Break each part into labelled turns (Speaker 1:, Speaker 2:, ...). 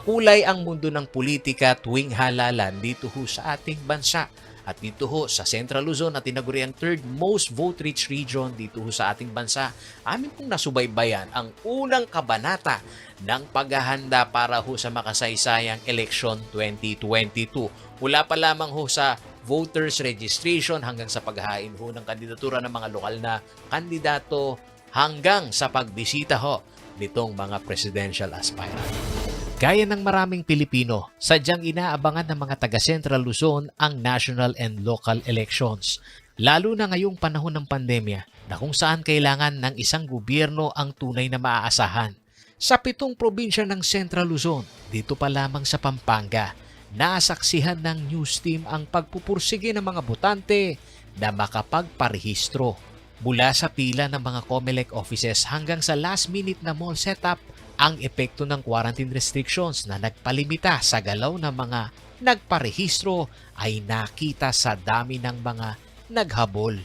Speaker 1: Makulay ang mundo ng politika tuwing halalan dito ho sa ating bansa. At dito ho sa Central Luzon na tinaguri ang third most vote-rich region dito ho sa ating bansa, amin pong nasubaybayan ang unang kabanata ng paghahanda para ho sa makasaysayang election 2022. Mula pa lamang ho sa voters registration hanggang sa paghahain ho ng kandidatura ng mga lokal na kandidato hanggang sa pagbisita ho nitong mga presidential aspirant. Gaya ng maraming Pilipino, sadyang inaabangan ng mga taga Central Luzon ang national and local elections. Lalo na ngayong panahon ng pandemya na kung saan kailangan ng isang gobyerno ang tunay na maaasahan. Sa 7 probinsya ng Central Luzon, dito pa lamang sa Pampanga, nasaksihan ng news team ang pagpupursige ng mga botante na makapagparehistro. Mula sa pila ng mga COMELEC offices hanggang sa last minute na mall setup, ang epekto ng quarantine restrictions na nagpalimita sa galaw ng mga nagparehistro ay nakita sa dami ng mga naghabol.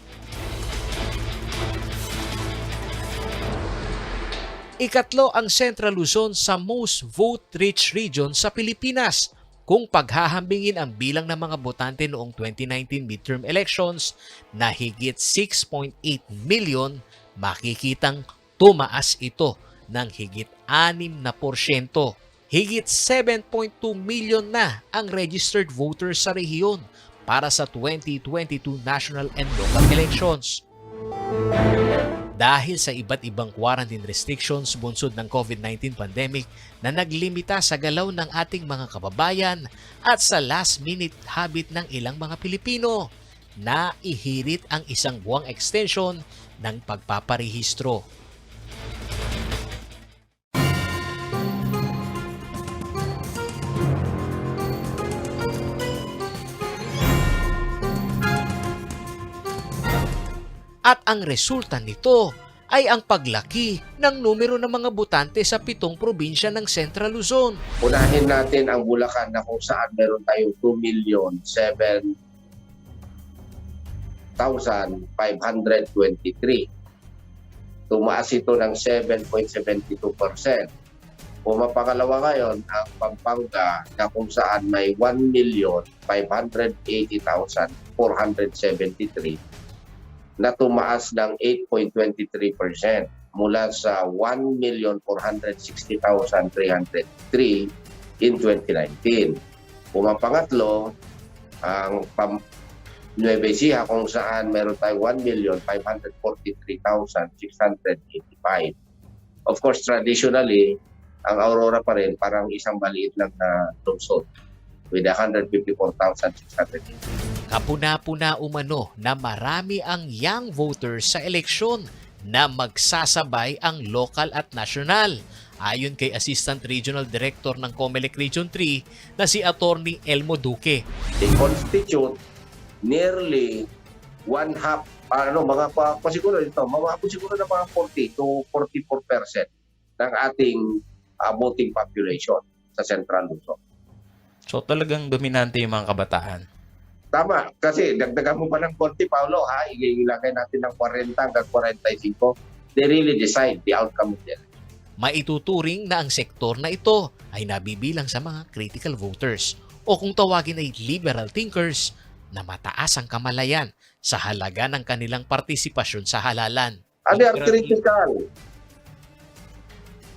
Speaker 1: Ikatlo ang Central Luzon sa most vote-rich region sa Pilipinas. Kung paghahambingin ang bilang ng mga botante noong 2019 midterm elections na higit 6.8 million, makikitang tumaas ito ng higit 6%. Higit 7.2 million na ang registered voters sa rehiyon para sa 2022 national and local elections. Dahil sa iba't ibang quarantine restrictions bunsod ng COVID-19 pandemic na naglimita sa galaw ng ating mga kababayan at sa last-minute habit ng ilang mga Pilipino, naihirit ang isang buwang extension ng pagpaparehistro. At ang resulta nito ay ang paglaki ng numero ng mga botante sa 7 probinsya ng Central Luzon.
Speaker 2: Unahin natin ang Bulacan na kung saan meron tayong 2,007,523. Tumaas ito ng 7.72%. Pumapangalawa ngayon ang Pampanga na kung saan may 1,580,473 na tumaas ng 8.23% mula sa 1,460,303 in 2019. Pumapangatlo, ang Nueva Ecija kung saan meron tayong 1,543,685. Of course, traditionally, ang Aurora pa rin parang isang maliit lang na lungsod with 154,680.
Speaker 1: Kapuna-puna umano na marami ang young voters sa eleksyon na magsasabay ang local at national. Ayon kay Assistant Regional Director ng COMELEC Region 3 na si Attorney Elmo Duque.
Speaker 2: They constitute nearly one-half, mga siguro ito, siguro na mga 40 to 44% ng ating voting population sa Central Luzon.
Speaker 3: So talagang dominante yung mga kabataan.
Speaker 2: Tama, kasi dagdagan mo pa ng 40, Paolo, ilagay natin ng 40 hanggang 45. They really decide the outcome of the election.
Speaker 1: Maituturing na ang sektor na ito ay nabibilang sa mga critical voters o kung tawagin ay liberal thinkers na mataas ang kamalayan sa halaga ng kanilang partisipasyon sa halalan.
Speaker 2: They are critical.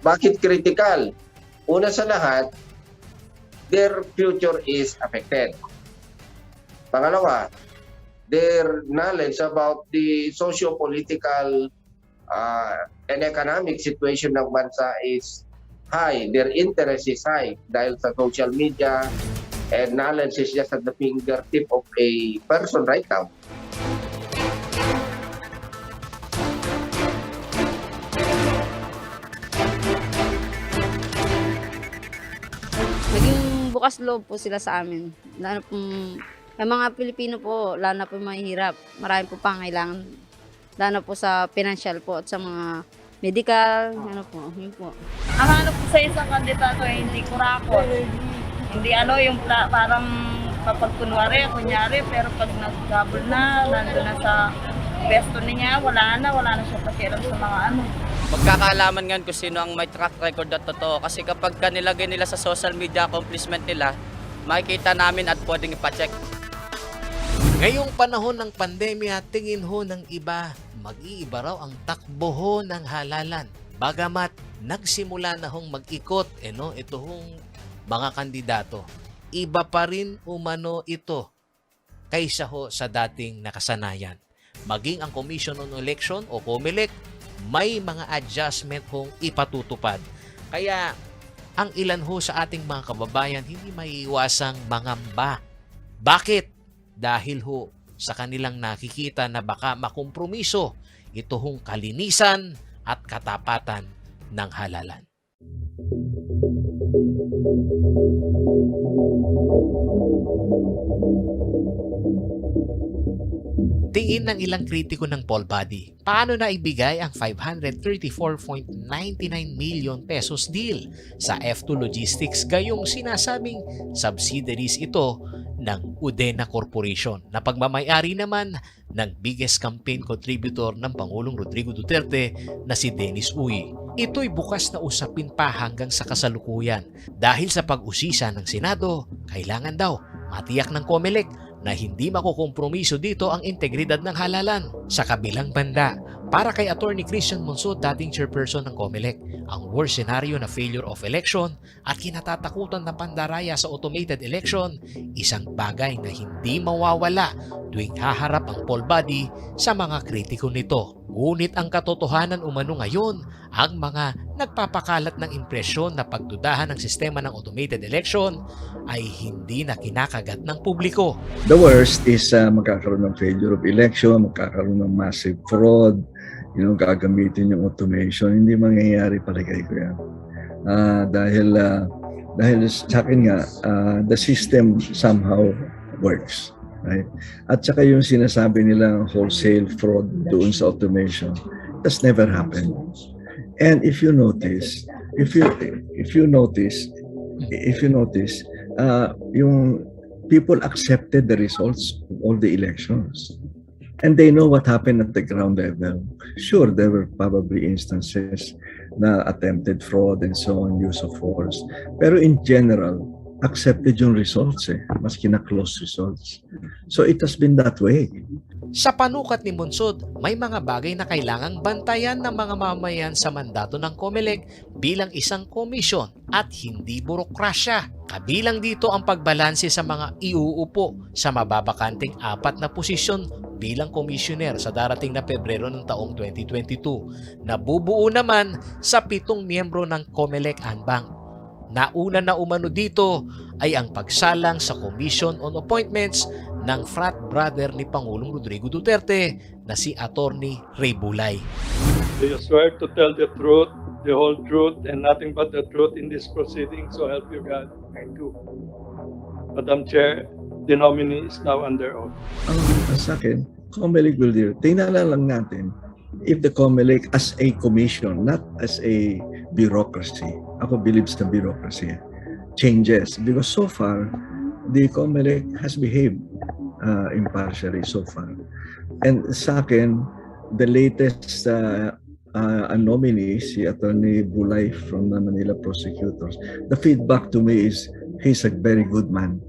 Speaker 2: Bakit critical? Una sa lahat, their future is affected. Pangalawa, their knowledge about the socio-political and economic situation ng bansa is high. Their interest is high dahil sa social media, and knowledge is just at the fingertip of a person right now.
Speaker 4: Naging bukas loob po sila sa amin. Lalo po, yung mga Pilipino po, lalo na po mahihirap. Marami po pangailangan. Lalo na po sa financial po at sa mga medical, yun po.
Speaker 5: Ang ano po sa isang kandidato ay hindi kurakot. Hindi yung parang kapag kunyari, pero pag nag-gabol na, nandun na sa pwesto niya, wala na siya pakialam sa mga
Speaker 6: Magkakaalaman ngayon kung sino ang may track record at totoo. Kasi kapag nilagay nila sa social media accomplishment nila, makikita namin at pwedeng ipacheck.
Speaker 1: Ngayong panahon ng pandemya, tingin ho ng iba, mag-iiba raw ang takbo ho ng halalan. Bagamat nagsimula na hong mag-ikot, ito hong mga kandidato. Iba pa rin umano ito kaysa ho sa dating nakasanayan. Maging ang Commission on Election o COMELEC, may mga adjustment hong ipatutupad. Kaya ang ilan ho sa ating mga kababayan hindi maiiwasang mangamba. Bakit? Dahil ho sa kanilang nakikita na baka makompromiso ito hong kalinisan at katapatan ng halalan. Tingin ng ilang kritiko ng poll body, paano na ibigay ang 534.99 million pesos deal sa F2 Logistics gayong sinasabing subsidiaries ito ng Udena Corporation na pagmamayari naman ng biggest campaign contributor ng Pangulong Rodrigo Duterte na si Dennis Uy. Ito'y bukas na usapin pa hanggang sa kasalukuyan dahil sa pag-usisa ng Senado, kailangan daw matiyak ng COMELEC na hindi makukompromiso dito ang integridad ng halalan. Sa kabilang banda, para kay Attorney Christian Monsod, dating chairperson ng COMELEC, ang worst scenario na failure of election at kinatatakutan na pandaraya sa automated election, isang bagay na hindi mawawala tuwing haharap ang poll body sa mga kritiko nito. Ngunit ang katotohanan umano ngayon, ang mga nagpapakalat ng impresyon na pagdudahan ng sistema ng automated election ay hindi na kinakagat ng publiko.
Speaker 7: The worst is magkakaroon ng failure of election, magkakaroon ng massive fraud, gagamitin yung automation. Hindi mangyayari, palagay ko yan. Dahil sa akin nga, the system somehow works. Right? At saka yung sinasabi nilang wholesale fraud doon sa automation, that's never happened. And if you notice, yung people accepted the results of all the elections. And they know what happened at the ground level. Sure, there were probably instances na attempted fraud and so on, use of force. Pero in general, accepted yung results maski na close results. So it has been that way.
Speaker 1: Sa panukat ni Monsod, may mga bagay na kailangang bantayan ng mga mamayan sa mandato ng COMELEC bilang isang komisyon at hindi burokrasya. Kabilang dito ang pagbalanse sa mga iuupo sa mababakanting 4 na posisyon bilang komisyoner sa darating na Pebrero ng taong 2022. Nabubuo naman sa 7 miyembro ng COMELEC Anbang. Nauna na umano dito ay ang pagsalang sa Commission on Appointments ng frat brother ni Pangulong Rodrigo Duterte na si Attorney Ray Bulay.
Speaker 8: Do you swear to tell the truth, the whole truth, and nothing but the truth in this proceeding, so help you God? I do. Madam Chair, the nominee is now under oath.
Speaker 7: Sa akin, COMELEC will do. Tingnan lang natin if the COMELEC as a commission, not as a bureaucracy. Ako believes na bureaucracy changes because so far the COMELEC has behaved impartially so far. And sa akin, the latest nominee, si Attorney Bulay from the Manila Prosecutors, the feedback to me is he's a very good man.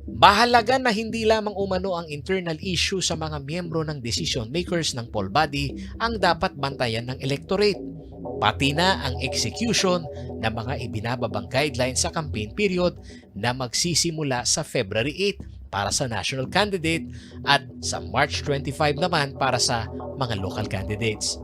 Speaker 1: Mahalaga na hindi lamang umano ang internal issue sa mga miyembro ng decision makers ng poll body ang dapat bantayan ng electorate. Pati na ang execution ng mga ibinababang guidelines sa campaign period na magsisimula sa February 8 para sa national candidate at sa March 25 naman para sa mga local candidates.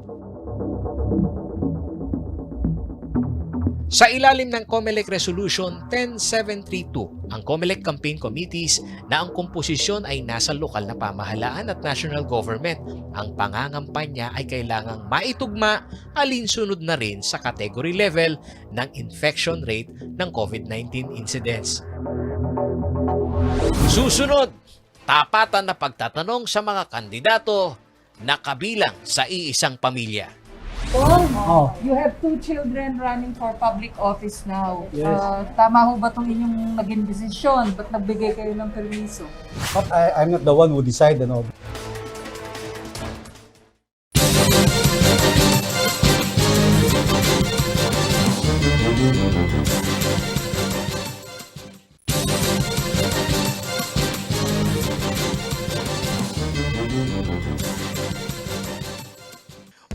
Speaker 1: Sa ilalim ng COMELEC Resolution 10732, ang COMELEC Campaign Committees na ang komposisyon ay nasa lokal na pamahalaan at national government, ang pangangampanya ay kailangang maitugma alinsunod na rin sa category level ng infection rate ng COVID-19 incidence. Susunod, tapatan na pagtatanong sa mga kandidato na kabilang sa iisang pamilya.
Speaker 9: Oh, you have 2 children running for public office now.
Speaker 10: Yes.
Speaker 9: Tama ho ba itong inyong naging desisyon? Ba't nagbigay kayo ng permiso?
Speaker 10: But I'm not the one who decide,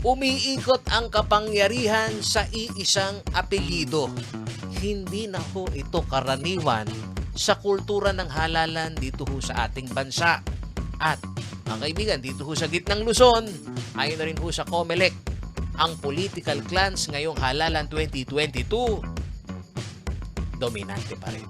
Speaker 1: Umiikot ang kapangyarihan sa iisang apelyido. Hindi na ho ito karaniwan sa kultura ng halalan dito ho sa ating bansa. At mga kaibigan, dito ho sa gitnang Luzon, ayon na rin ho sa COMELEC, ang political clans ngayong halalan 2022, dominante pa rin.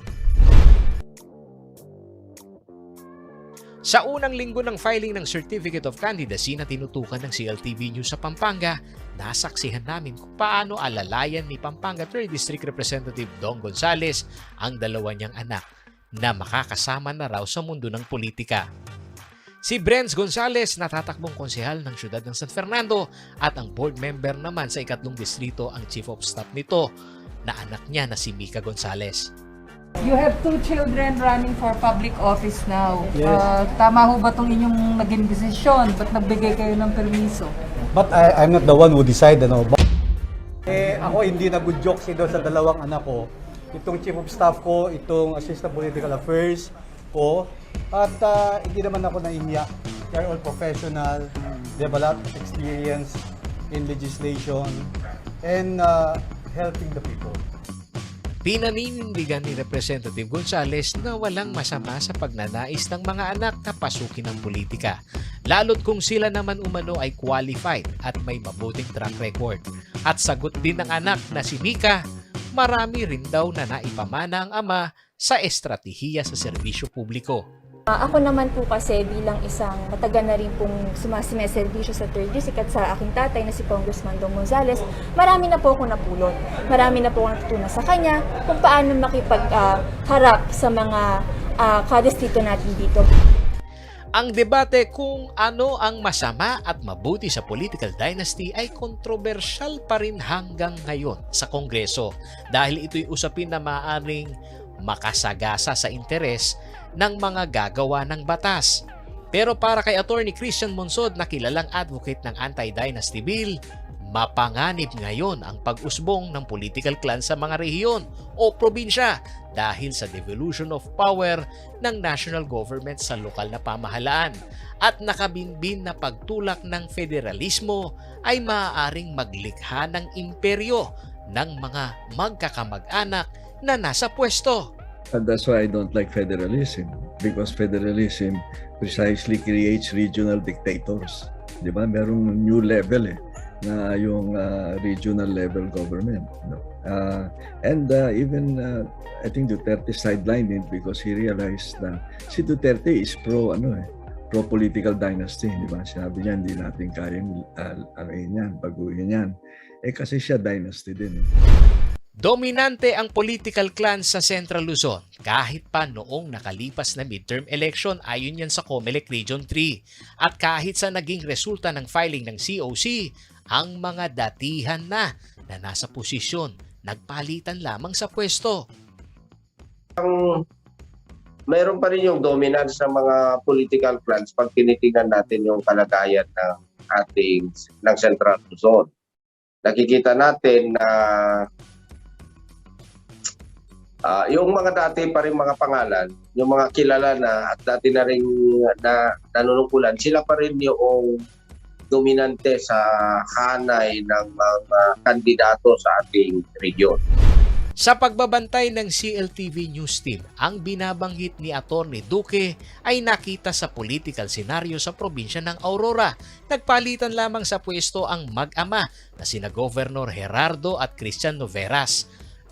Speaker 1: Sa unang linggo ng filing ng Certificate of Candidacy na tinutukan ng CLTV News sa Pampanga, nasaksihan namin kung paano alalayan ni Pampanga 3rd District Representative Dong Gonzales ang dalawa niyang anak na makakasama na raw sa mundo ng politika. Si Brenz Gonzales, natatakbong konsehal ng siyudad ng San Fernando at ang board member naman sa 2nd distrito ang chief of staff nito na anak niya na si Mika Gonzales.
Speaker 9: You have 2 children running for public office now.
Speaker 10: Yes.
Speaker 9: Tama ho ba itong inyong naging desisyon? Ba't nagbigay kayo ng permiso?
Speaker 10: But I'm not the one who decide, ano. Ako hindi nag-joke doon sa dalawang anak ko. Itong chief of staff ko, itong assistant political affairs ko. At hindi naman ako nahihiya. They're all professional. They have a lot of experience in legislation and helping the people.
Speaker 1: Pinaninindigan ni Representative Gonzales na walang masama sa pagnanais ng mga anak na pasukin ng politika, lalo't kung sila naman umano ay qualified at may mabuting track record. At sagot din ng anak na si Mika, marami rin daw na naipamana ang ama sa estratehiya sa serbisyo publiko.
Speaker 11: Ako naman po kasi bilang isang matagal na rin pong sumaserbisyo sa 3rd District at sa aking tatay na si Congressman Dong Gonzales, marami na po ako napulot. Marami na po ako natutunan sa kanya kung paano makipagharap sa mga kadistrito natin dito.
Speaker 1: Ang debate kung ano ang masama at mabuti sa political dynasty ay kontrobersyal pa rin hanggang ngayon sa Kongreso dahil ito'y usapin na maaaring makasagasa sa interes ng mga gagawa ng batas. Pero para kay Attorney Christian Monsod na kilalang advocate ng anti-dynasty bill, mapanganib ngayon ang pag-usbong ng political clan sa mga rehiyon o probinsya dahil sa devolution of power ng national government sa lokal na pamahalaan at nakabinbin na pagtulak ng federalismo ay maaaring maglikha ng imperyo ng mga magkakamag-anak na nasa pwesto.
Speaker 7: And that's why I don't like federalism, because federalism precisely creates regional dictators. Di ba? Merong new level na yung regional level government. No? Even I think Duterte sidelined it because he realized na si Duterte is pro political dynasty, di ba? Sinabi niya hindi natin kayang baguhin yan. Kasi siya dynasty din.
Speaker 1: Dominante ang political clan sa Central Luzon kahit pa noong nakalipas na midterm election ayon yan sa COMELEC Region 3. At kahit sa naging resulta ng filing ng COC, ang mga datihan na nasa posisyon nagpalitan lamang sa pwesto.
Speaker 2: Mayroon pa rin yung dominance ng mga political clans pag tinitingnan natin yung kalagayan ng Central Luzon. Nakikita natin na yung mga dati pa rin mga pangalan, yung mga kilala na at dati na rin na nanunungkulan, sila pa rin yung dominante sa hanay ng mga kandidato sa ating region.
Speaker 1: Sa pagbabantay ng CLTV News Team, ang binabanggit ni Atty. Duque ay nakita sa political senaryo sa probinsya ng Aurora. Nagpalitan lamang sa pwesto ang mag-ama na sina Governor Gerardo at Christian Noveras.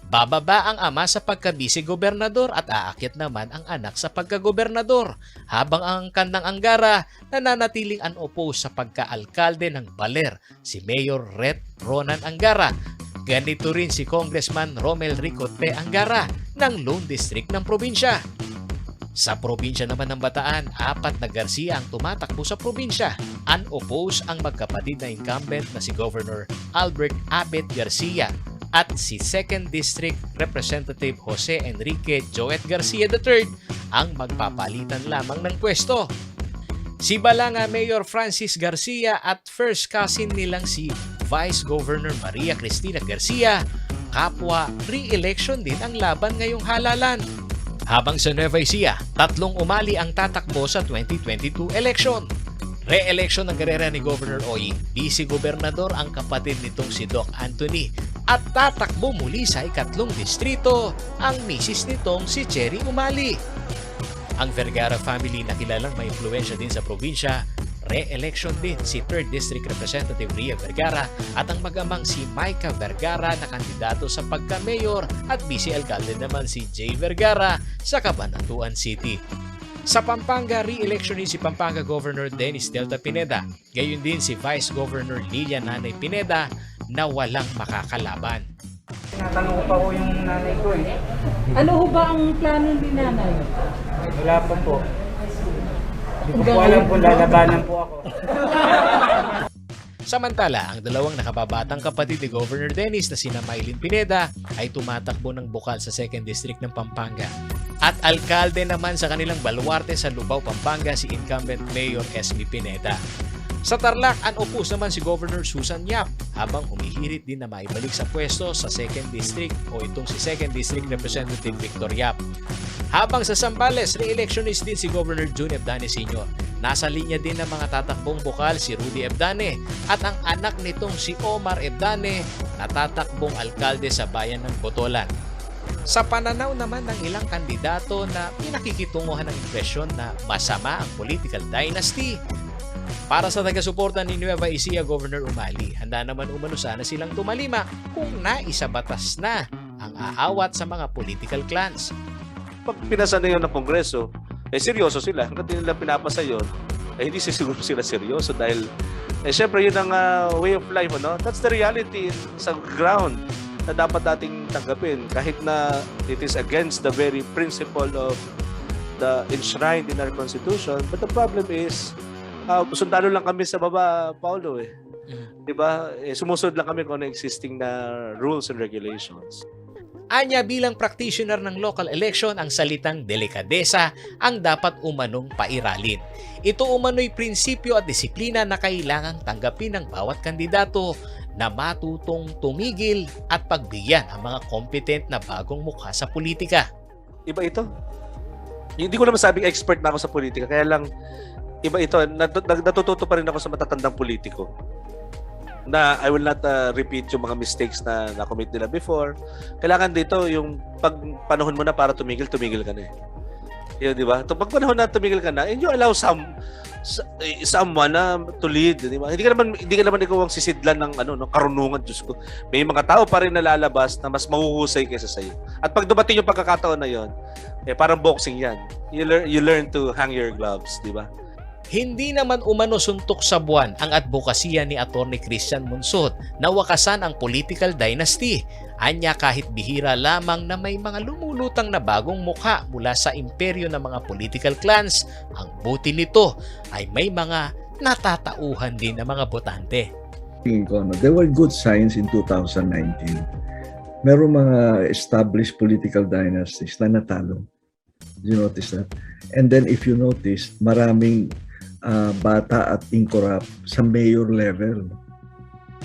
Speaker 1: Bababa ang ama sa pagka-vice-gobernador at aakyat naman ang anak sa pagka-gobernador, habang ang kandang Anggara nananatiling unopposed sa pagka-alkalde ng Baler, si Mayor Ret Ronan Anggara. Ganito rin si Congressman Romel Ricote Anggara ng Lone District ng probinsya. Sa probinsya naman ng Bataan, 4 na Garcia ang tumatakbo sa probinsya. Unopposed ang magkapatid na incumbent na si Governor Albert Abet Garcia at si 2nd District Representative Jose Enrique Joet Garcia III ang magpapalitan lamang ng pwesto. Si Balanga Mayor Francis Garcia at first cousin nilang si Vice Governor Maria Cristina Garcia, kapwa re-election din ang laban ngayong halalan. Habang sa Nueva Ecija, 3 umali ang tatakbo sa 2022 election. Re-election ng karera ni Governor Oy, vice-gobernador ang kapatid nitong si Doc Anthony at tatakbo muli sa ikatlong distrito ang misis nitong si Cherry Umali. Ang Vergara family na kilalang may impluwensya din sa probinsya, re-election din si 3rd District Representative Ria Vergara at ang mag-amang si Micah Vergara na kandidato sa pagka-mayor at vice-alcalde naman si Jay Vergara sa Cabanatuan City. Sa Pampanga, re-election din si Pampanga Governor Dennis Delta Pineda, gayon din si Vice Governor Lilia Nanay Pineda na walang makakalaban.
Speaker 10: Tinatanong ko pa ko yung nanay ko eh.
Speaker 9: Ano ho ba ang plano ni nanay?
Speaker 10: Wala pa po. Hindi ko po alam kung lalabanan po ako.
Speaker 1: Samantala, ang dalawang nakababatang kapatid ni Governor Dennis na sina Mylene Pineda ay tumatakbo ng bukal sa 2nd District ng Pampanga. At alkalde naman sa kanilang baluarte sa Lubao, Pampanga si incumbent Mayor SB Pineda. Sa Tarlac, unopposed naman si Governor Susan Yap habang humihirit din na maibalik sa pwesto sa 2nd District o itong si 2nd District Representative Victor Yap. Habang sa Zambales, re-electionist din si Governor June Ebdane Sr. Nasa linya din ng mga tatakbong bukal si Rudy Ebdane at ang anak nitong si Omar Ebdane na tatakbong alkalde sa bayan ng Botolan. Sa pananaw naman ng ilang kandidato na pinakikitunguhan ng impresyon na masama ang political dynasty, para sa taga-suporta ni Nueva Ecija Governor Umali, handa naman umano sana silang tumalima kung naisabatas na ang aawat sa mga political clans.
Speaker 12: Pag pinasa na yun ng Kongreso, seryoso sila. Hanggang di nila pinapasa yun, hindi siguro sila seryoso dahil syempre yun ang way of life. Ano? That's the reality sa ground na dapat nating tanggapin kahit na it is against the very principle of the enshrined in our Constitution. But the problem is, sundalo lang kami sa baba, Paulo eh. Diba? Sumusunod lang kami kung ano existing na rules and regulations.
Speaker 1: Anya bilang practitioner ng local election, ang salitang delikadesa ang dapat umanong pairalin. Ito umano'y prinsipyo at disiplina na kailangang tanggapin ng bawat kandidato na matutong tumigil at pagbigyan ang mga competent na bagong mukha sa politika.
Speaker 12: Iba ito. Hindi ko naman sabing expert na ako sa politika, kaya lang iba ito. Natututo pa rin ako sa matatandang politiko na I will not repeat yung mga mistakes na na-commit nila before. Kailangan dito yung pag panahon mo na para tumigil ka na eh. Yun, di ba? Pag panahon na tumigil ka na, and you allow someone na to lead, di ba? Hindi ka naman ikaw ang sisidlan ng karunungan, Diyos ko. May mga tao pa rin na lalabas na mas mahuhusay kaysa sa iyo. At pag dumating yung pagkakataon na yon, parang boxing yan. You learn to hang your gloves, di ba?
Speaker 1: Hindi naman umano suntok sa buwan ang advokasya ni Atty. Christian Monsod na wakasan ang political dynasty. Anya kahit bihira lamang na may mga lumulutang na bagong mukha mula sa imperyo ng mga political clans, ang buti nito ay may mga natatauhan din ng mga botante.
Speaker 7: There were good signs in 2019. Merong mga established political dynasties na natalo. You notice that? And then if you notice, maraming bata at incorrupt sa mayor level.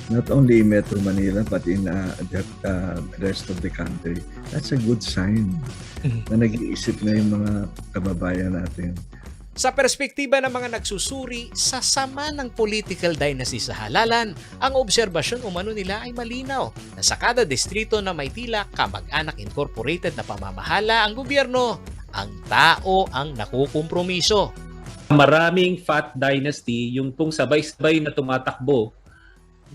Speaker 7: Not only in Metro Manila but in the rest of the country. That's a good sign na nag-iisip na yung mga kababayan natin.
Speaker 1: Sa perspektiba ng mga nagsusuri sa sama ng political dynasty sa halalan, ang obserbasyon umano nila ay malinaw na sa kada distrito na may tila kamag-anak incorporated na pamamahala ang gobyerno, ang tao ang nakukompromiso.
Speaker 13: Maraming fat dynasty, yung pong sabay-sabay na tumatakbo,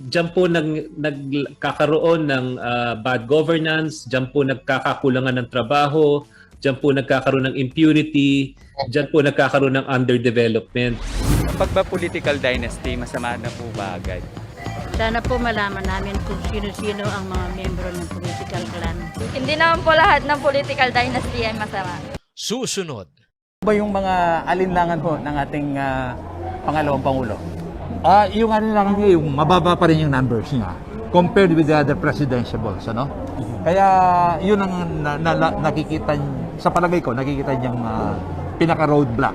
Speaker 13: diyan po nagkakaroon ng bad governance, diyan po nagkakakulangan ng trabaho, diyan po nagkakaroon ng impunity, diyan po nagkakaroon ng underdevelopment.
Speaker 14: Pag ba political dynasty, masama na po ba agad?
Speaker 15: Sana po malaman namin kung sino-sino ang mga miyembro ng political clan.
Speaker 11: Hindi naman po lahat ng political dynasty ay masama.
Speaker 1: Susunod.
Speaker 10: Ba yung mga alinlangan po ng ating pangalawang Pangulo?
Speaker 16: Yung alinlangan niya, yung mababa pa rin yung numbers niya compared with the other presidentiables, ano? Kaya yun ang nakikita, sa palagay ko, nakikita niyang pinaka-roadblock.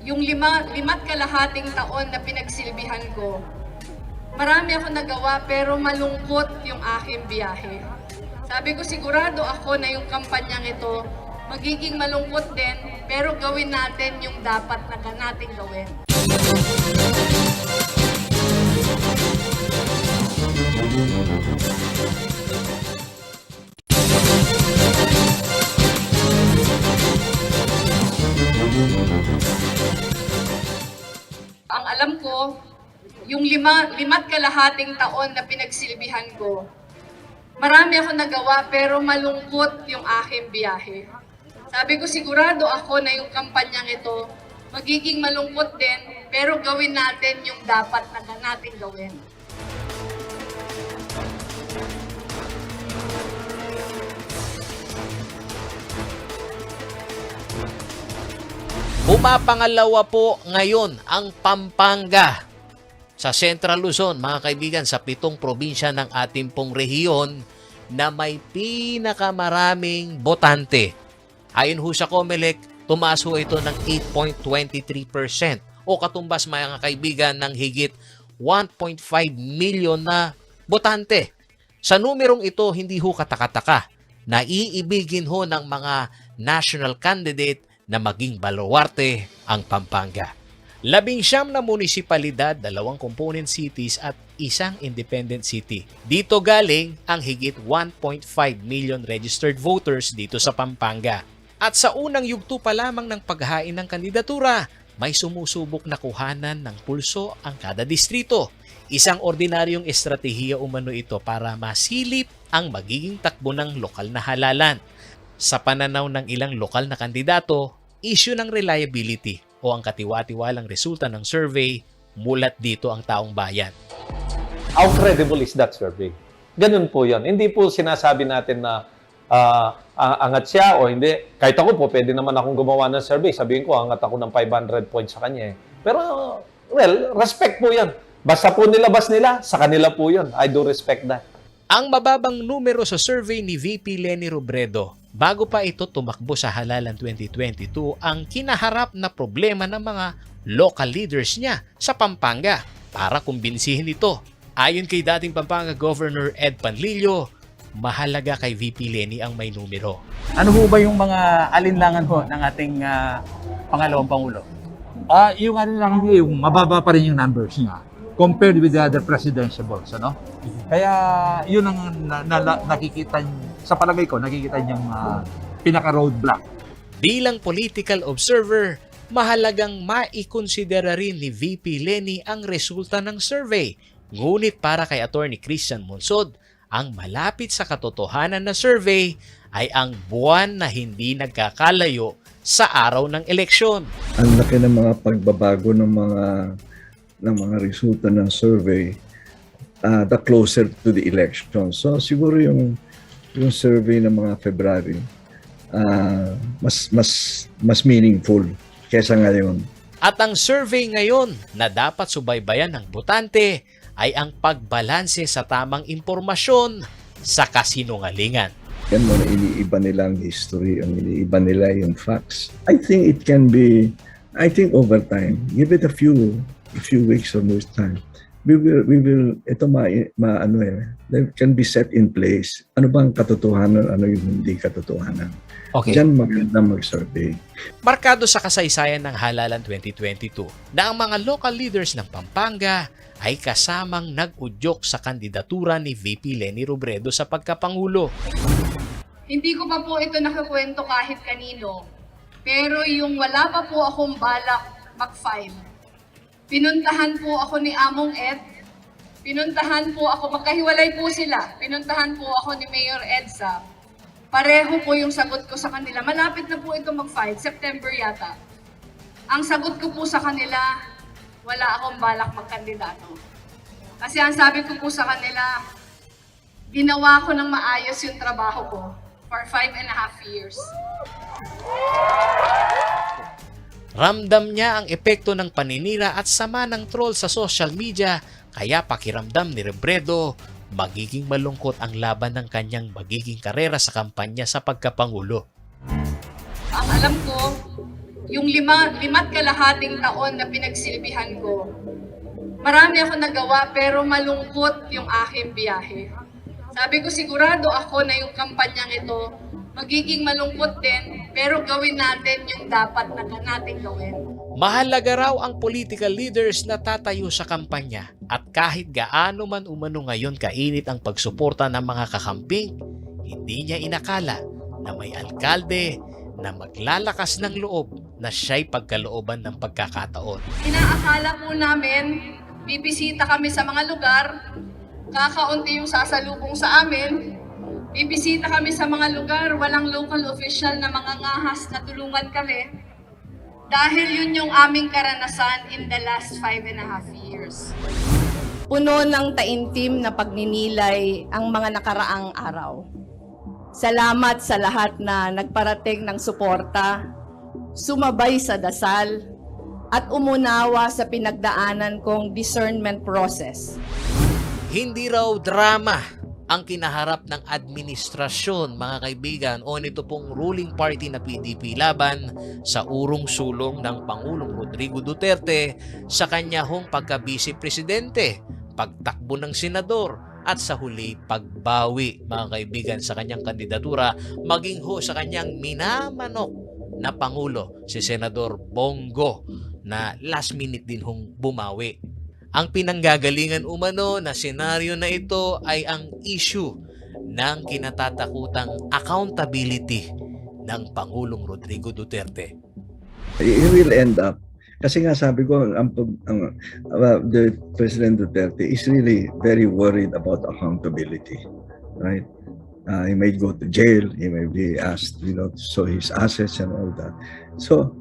Speaker 17: Yung lima't kalahating taon na pinagsilbihan ko, marami ako nagawa pero malungkot yung aking biyahe. Sabi ko sigurado ako na yung kampanyang ito magiging malungkot din pero gawin natin yung dapat na nating gawin. Ang alam ko, yung lima't kalahating taon na pinagsilbihan ko, marami ako nagawa pero malungkot yung aking biyahe. Sabi ko sigurado ako na yung kampanyang ito magiging malungkot din pero gawin natin yung dapat na natin gawin.
Speaker 1: Pumapangalawa po ngayon ang Pampanga sa Central Luzon, mga kaibigan, sa 7 probinsya ng ating pong rehiyon na may pinakamaraming botante. Ayon ho sa COMELEC, tumaas ho ito ng 8.23% o katumbas, mga kaibigan, ng higit 1.5 million na botante. Sa numerong ito, hindi ho katakataka na iibigin ho ng mga national candidate na maging baluarte ang Pampanga. 19 na munisipalidad, 2 component cities at 1 independent city. Dito galing ang higit 1.5 million registered voters dito sa Pampanga. At sa unang yugto pa lamang ng paghain ng kandidatura, may sumusubok na kuhanan ng pulso ang kada distrito. Isang ordinaryong estratehiya umano ito para masilip ang magiging takbo ng lokal na halalan. Sa pananaw ng ilang lokal na kandidato, issue ng reliability o ang katiwa-tiwalang resulta ng survey, mulat dito ang taong bayan.
Speaker 18: How credible is that survey? Ganun po yan. Hindi po sinasabi natin na angat siya o hindi. Kahit ako po, pwede naman akong gumawa ng survey. Sabihin ko, angat ako ng 500 points sa kanya. Pero, well, respect po yan. Basta po nilabas nila, sa kanila po yun. I do respect that.
Speaker 1: Ang mababang numero sa survey ni VP Leni Robredo, bago pa ito tumakbo sa halalan 2022, ang kinaharap na problema ng mga local leaders niya sa Pampanga para kumbinsihin ito. Ayon kay dating Pampanga Governor Ed Panlilio, mahalaga kay VP Leni ang may numero.
Speaker 16: Ano ho ba yung mga alinlangan ho ng ating pangalawang Pangulo? Yung alinlangan niya, yung mababa pa rin yung numbers niya compared with the other presidentiables, ano? Kaya yun ang nakikita, sa palagay ko, nakikita niyang pinaka-roadblock.
Speaker 1: Bilang political observer, mahalagang maikonsidera rin ni VP Leni ang resulta ng survey. Ngunit para kay Attorney Christian Monsod, ang malapit sa katotohanan na survey ay ang buwan na hindi nagkakalayo sa araw ng eleksyon.
Speaker 7: Ang laki ng mga pagbabago ng mga resulta ng survey the closer to the election. So siguro yung survey ng mga February mas meaningful kaysa ngayon.
Speaker 1: At ang survey ngayon na dapat subaybayan ng botante ay ang pagbalanse sa tamang impormasyon sa kasinungalingan.
Speaker 7: Yan mo na iniiba nila ang history, ang iniiba nila yung facts. I think it can be, over time, give it a few weeks or more time, we will ito they can be set in place. Ano bang katotohanan, ano yung hindi katotohanan.
Speaker 1: Okay.
Speaker 7: Diyan maganda mag-survey.
Speaker 1: Markado sa kasaysayan ng halalan 2022 na ang mga local leaders ng Pampanga ay kasamang nag-udyok sa kandidatura ni VP Leni Robredo sa pagkapangulo.
Speaker 17: Hindi ko pa po ito nakakwento kahit kanino, pero yung wala pa po akong balak mag-file, pinuntahan po ako ni Among Ed, pinuntahan po ako, magkahiwalay po sila, pinuntahan po ako ni Mayor Edsa. Pareho po yung sagot ko sa kanila. Malapit na po ito mag-file, September yata. Ang sagot ko po sa kanila, wala akong balak magkandidato. Kasi ang sabi ko po sa kanila, ginawa ko ng maayos yung trabaho ko for 5.5 years.
Speaker 1: Ramdam niya ang epekto ng paninira at sama ng troll sa social media, kaya pakiramdam ni Robredo, magiging malungkot ang laban ng kanyang magiging karera sa kampanya sa pagkapangulo.
Speaker 17: Ang alam ko, yung lima't kalahating taon na pinagsilbihan ko, marami ako nagawa pero malungkot yung aking biyahe. Sabi ko sigurado ako na yung kampanyang ito magiging malungkot din pero gawin natin yung dapat na natin gawin.
Speaker 1: Mahalaga raw ang political leaders na tatayo sa kampanya at kahit gaano man umano ngayon kainit ang pagsuporta ng mga kakamping, hindi niya inakala na may alkalde, na maglalakas ng loob na siya'y pagkalooban ng pagkakataon.
Speaker 17: Inaakala po namin, bibisita kami sa mga lugar, kakaunti yung sasalubong sa amin, bibisita kami sa mga lugar, walang local official na mga ngahas na tulungan kami. Dahil yun yung aming karanasan in the last 5.5 years.
Speaker 19: Puno ng taimtim na pagninilay ang mga nakaraang araw. Salamat sa lahat na nagparating ng suporta, sumabay sa dasal, at umunawa sa pinagdaanan kong discernment process.
Speaker 1: Hindi raw drama ang kinaharap ng administrasyon, mga kaibigan, o nito pong ruling party na PDP laban sa urong-sulong ng Pangulong Rodrigo Duterte sa kanya hong pagka-vice presidente, pagtakbo ng senador, at sa huli pagbawi, mga kaibigan, sa kanyang kandidatura, maging ho sa kanyang minamanok na Pangulo, si Senador Bongo, na last minute din hong bumawi. Ang pinanggagalingan umano na senaryo na ito ay ang issue ng kinatatakutang accountability ng Pangulong Rodrigo Duterte.
Speaker 7: It will end up, kasi nga sabi ko, the President Duterte is really very worried about accountability, right? He may go to jail, he may be asked, to show his assets and all that. So,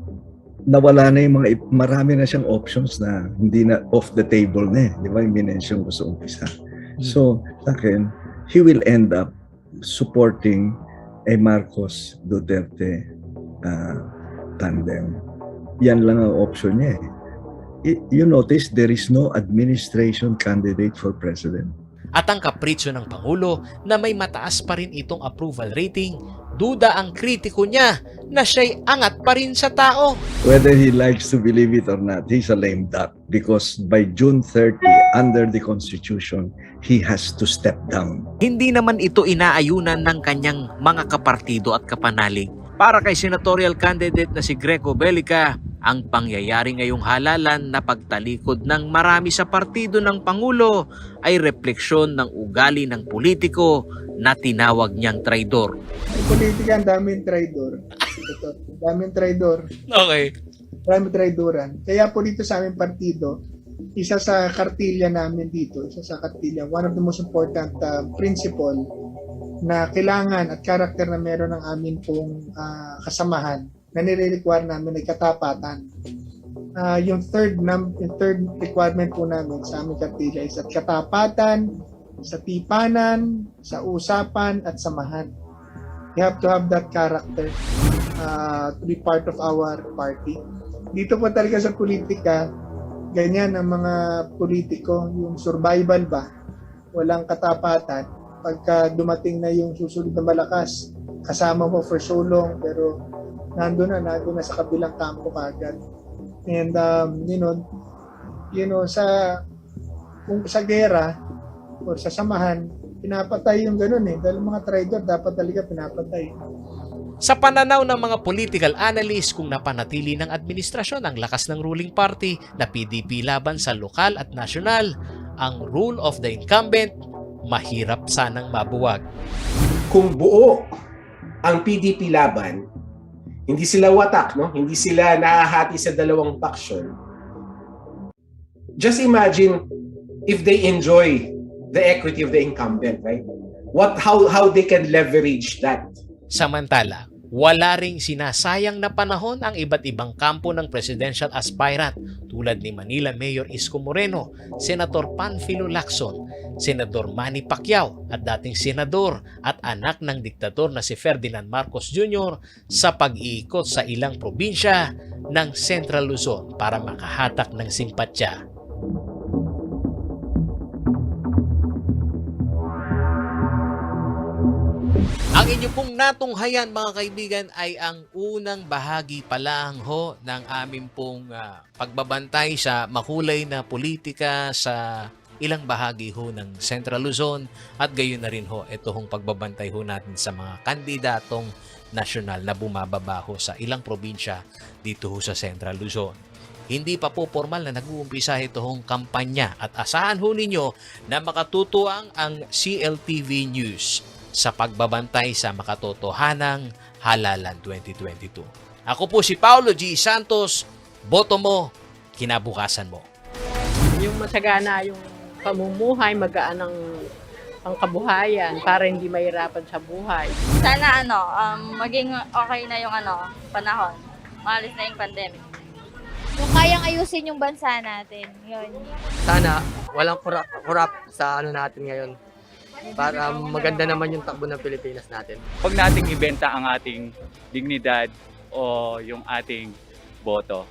Speaker 7: nawala na yung marami na siyang options na hindi na off the table na eh. Di ba? Yung minention ko sa umpisa. So, sa akin, he will end up supporting a Marcos Duterte tandem. Yan lang ang option niya eh. You notice there is no administration candidate for president.
Speaker 1: At ang kapritsyo ng Pangulo na may mataas pa rin itong approval rating, duda ang kritiko niya na siya'y angat pa rin sa tao.
Speaker 7: Whether he likes to believe it or not, he's a lame duck because by June 30, under the Constitution, he has to step down.
Speaker 1: Hindi naman ito inaayunan ng kanyang mga kapartido at kapanalig. Para kay senatorial candidate na si Greco Bellica, ang pangyayari ngayong halalan na pagtalikod ng marami sa partido ng Pangulo ay refleksyon ng ugali ng politiko na tinawag niyang traidor.
Speaker 20: Politika, ang daming traidor. Ang daming traidor.
Speaker 1: Okay.
Speaker 20: Daming traidoran. Kaya po dito sa aming partido, isa sa kartilya namin dito, one of the most important principle na kailangan at karakter na meron ng amin pong kasamahan na nire-require namin ay katapatan. Yung third requirement po namin sa aming kartilya is at katapatan, sa tipanan, sa usapan, at samahan. We have to have that character to be part of our party. Dito po talaga sa politika, ganyan ang mga politiko, yung survival ba, walang katapatan. Pagka dumating na yung susunod na malakas, kasama mo for so long, pero nandun na sa kabilang kampo kagad. And kung sa gera o sa samahan, pinapatay yung ganun eh. Dahil mga traidor dapat talaga pinapatay.
Speaker 1: Sa pananaw ng mga political analysts, kung napanatili ng administrasyon ang lakas ng ruling party na PDP laban sa lokal at nasyonal, ang rule of the incumbent, mahirap sanang mabuwag.
Speaker 21: Kung buo ang PDP laban, hindi sila watak, no? Hindi sila nahahati sa dalawang faction. Just imagine if they enjoy the equity of the incumbent, right? How they can leverage that.
Speaker 1: Samantala, wala ring sinasayang na panahon ang iba't ibang kampo ng presidential aspirant tulad ni Manila Mayor Isko Moreno, Senator Panfilo Lacson, Senador Manny Pacquiao at dating senador at anak ng diktador na si Ferdinand Marcos Jr. sa pag-iikot sa ilang probinsya ng Central Luzon para makahatak ng simpatya. Ang inyo pong natunghayan, mga kaibigan, ay ang unang bahagi pa lang ho ng aming pong pagbabantay sa makulay na politika sa ilang bahagi ho ng Central Luzon at gayon na rin ho ito hong pagbabantay ho natin sa mga kandidatong nasyonal na bumababa ho sa ilang probinsya dito ho sa Central Luzon. Hindi pa po formal na nag-uumpisa ito hong kampanya at asahan ho ninyo na makatutuang ang CLTV News sa pagbabantay sa makatotohanang Halalan 2022. Ako po si Paulo G. Santos. Boto mo, kinabukasan mo.
Speaker 3: Yung masagana yung pamumuhay, magaan ang pangkabuhayan para hindi mahirapan sa buhay.
Speaker 5: Sana maging okay na yung panahon. Maalis na yung pandemic.
Speaker 11: Kung kayang ayusin yung bansa natin, yun.
Speaker 22: Sana walang kurap sa natin ngayon para maganda naman yung takbo ng Pilipinas natin.
Speaker 14: Huwag nating ibenta ang ating dignidad o yung ating boto.